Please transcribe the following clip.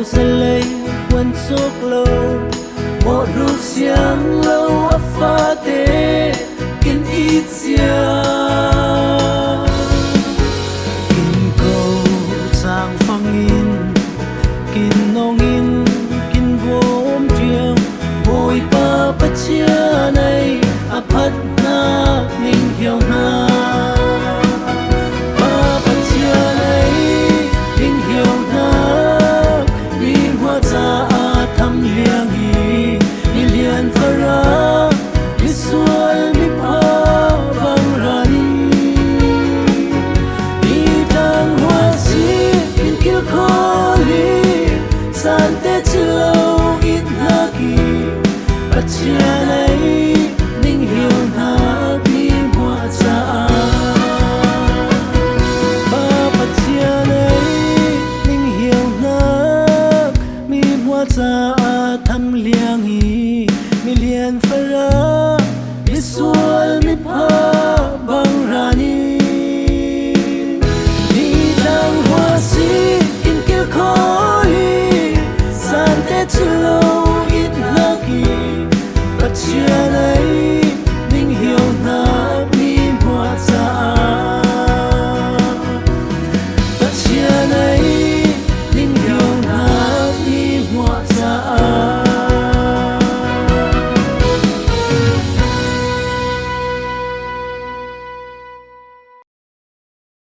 sẽ lấy quên chốc lâu một lúc xiang lâu ấp pha tê kinh ít chia kinh cầu sang phăng in kinh nong in kinh gom triang bồi pa pa chia này a phat na ning hiao na chia này ninh hiểu na bi mua cha ba ba chia này ninh hiểu na mi mua cha tham liang hi mi lian phara mi sual mi pa bang rani đi đang hoa si in kêu khói san tết lâu ít lagi chia này